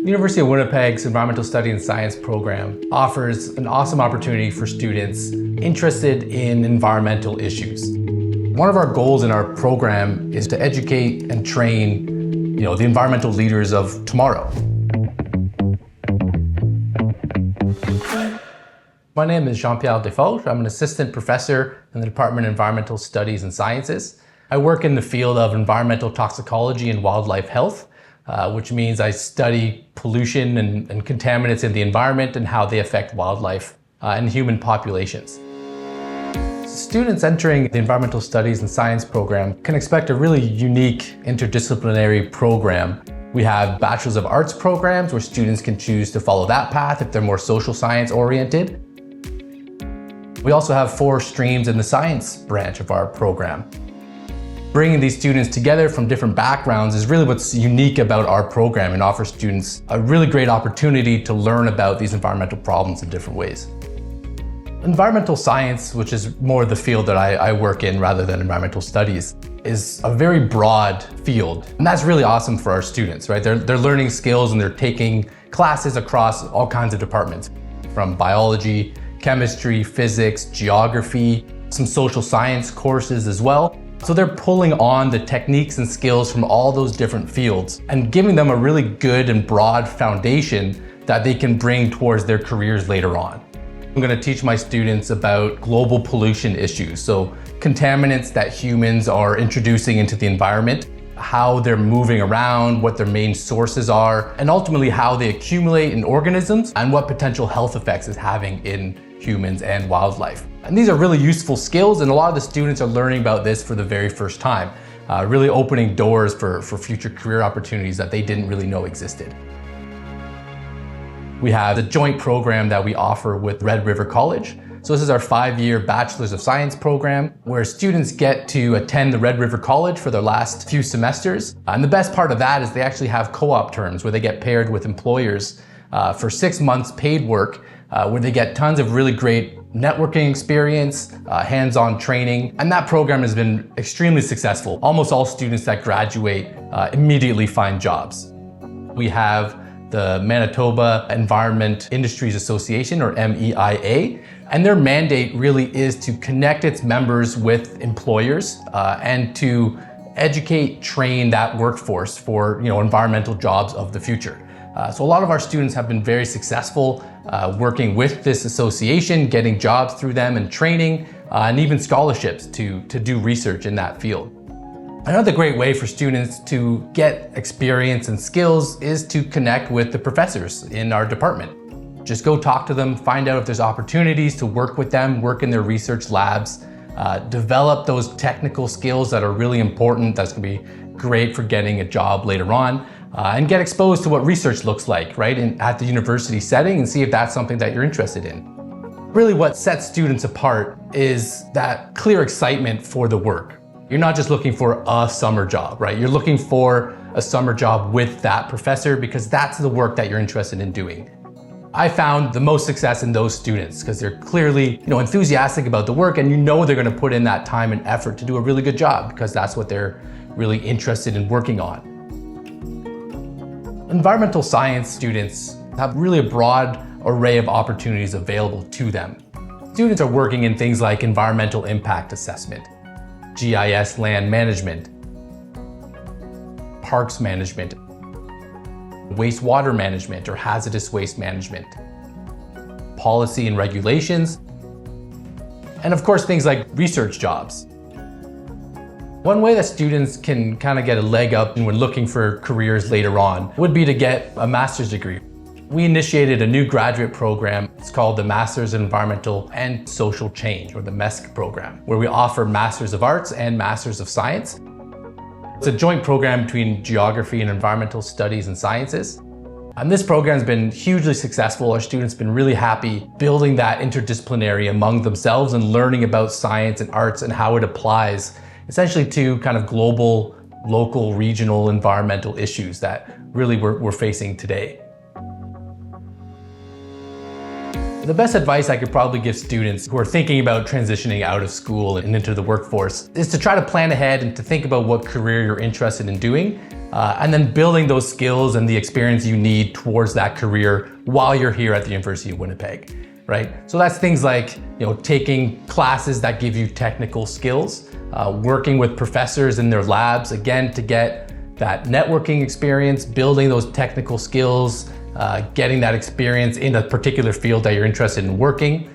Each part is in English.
The University of Winnipeg's Environmental Study and Science program offers an awesome opportunity for students interested in environmental issues. One of our goals in our program is to educate and train, the environmental leaders of tomorrow. My name is Jean-Pierre Defoe. I'm an assistant professor in the Department of Environmental Studies and Sciences. I work in the field of environmental toxicology and wildlife health, which means I study pollution and contaminants in the environment and how they affect wildlife and human populations. Students entering the Environmental Studies and Science program can expect a really unique interdisciplinary program. We have Bachelors of Arts programs where students can choose to follow that path if they're more social science oriented. We also have 4 streams in the science branch of our program. Bringing these students together from different backgrounds is really what's unique about our program and offers students a really great opportunity to learn about these environmental problems in different ways. Environmental science, which is more the field that I work in rather than environmental studies, is a very broad field. And that's really awesome for our students, right? They're learning skills and they're taking classes across all kinds of departments, from biology, chemistry, physics, geography, some social science courses as well. So they're pulling on the techniques and skills from all those different fields and giving them a really good and broad foundation that they can bring towards their careers later on. I'm going to teach my students about global pollution issues, so contaminants that humans are introducing into the environment, how they're moving around, what their main sources are, and ultimately how they accumulate in organisms and what potential health effects it's having in humans and wildlife. And these are really useful skills, and a lot of the students are learning about this for the very first time, really opening doors for future career opportunities that they didn't really know existed. We have the joint program that we offer with Red River College. So this is our 5-year Bachelors of Science program where students get to attend the Red River College for their last few semesters. And the best part of that is they actually have co-op terms where they get paired with employers for 6 months paid work, where they get tons of really great networking experience, hands-on training, and that program has been extremely successful. Almost all students that graduate immediately find jobs. We have the Manitoba Environment Industries Association, or MEIA, and their mandate really is to connect its members with employers and to educate, train that workforce for environmental jobs of the future. So a lot of our students have been very successful working with this association, getting jobs through them and training, and even scholarships to do research in that field. Another great way for students to get experience and skills is to connect with the professors in our department. Just go talk to them, find out if there's opportunities to work with them, work in their research labs, develop those technical skills that are really important. That's going to be great for getting a job later on. And get exposed to what research looks like, right, at the university setting, and see if that's something that you're interested in. Really what sets students apart is that clear excitement for the work. You're not just looking for a summer job, right? You're looking for a summer job with that professor because that's the work that you're interested in doing. I found the most success in those students because they're clearly, enthusiastic about the work, and they're going to put in that time and effort to do a really good job because that's what they're really interested in working on. Environmental science students have really a broad array of opportunities available to them. Students are working in things like environmental impact assessment, GIS land management, parks management, wastewater management or hazardous waste management, policy and regulations, and of course things like research jobs. One way that students can kind of get a leg up when looking for careers later on would be to get a master's degree. We initiated a new graduate program. It's called the Masters in Environmental and Social Change, or the MESC program, where we offer Masters of Arts and Masters of Science. It's a joint program between Geography and Environmental Studies and Sciences. And this program has been hugely successful. Our students have been really happy building that interdisciplinary among themselves and learning about science and arts and how it applies essentially to kind of global, local, regional environmental issues that really we're facing today. The best advice I could probably give students who are thinking about transitioning out of school and into the workforce is to try to plan ahead and to think about what career you're interested in doing and then building those skills and the experience you need towards that career while you're here at the University of Winnipeg, right? So that's things like, taking classes that give you technical skills, working with professors in their labs, again, to get that networking experience, building those technical skills, getting that experience in a particular field that you're interested in working,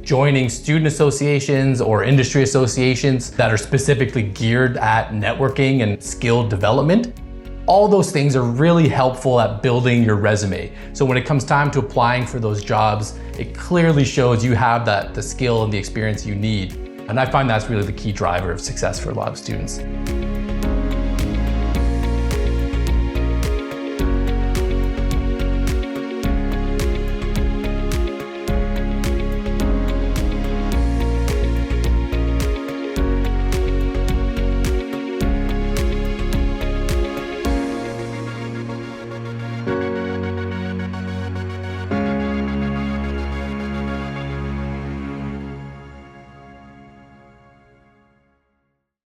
joining student associations or industry associations that are specifically geared at networking and skill development. All those things are really helpful at building your resume. So when it comes time to applying for those jobs, it clearly shows you have the skill and the experience you need. And I find that's really the key driver of success for a lot of students.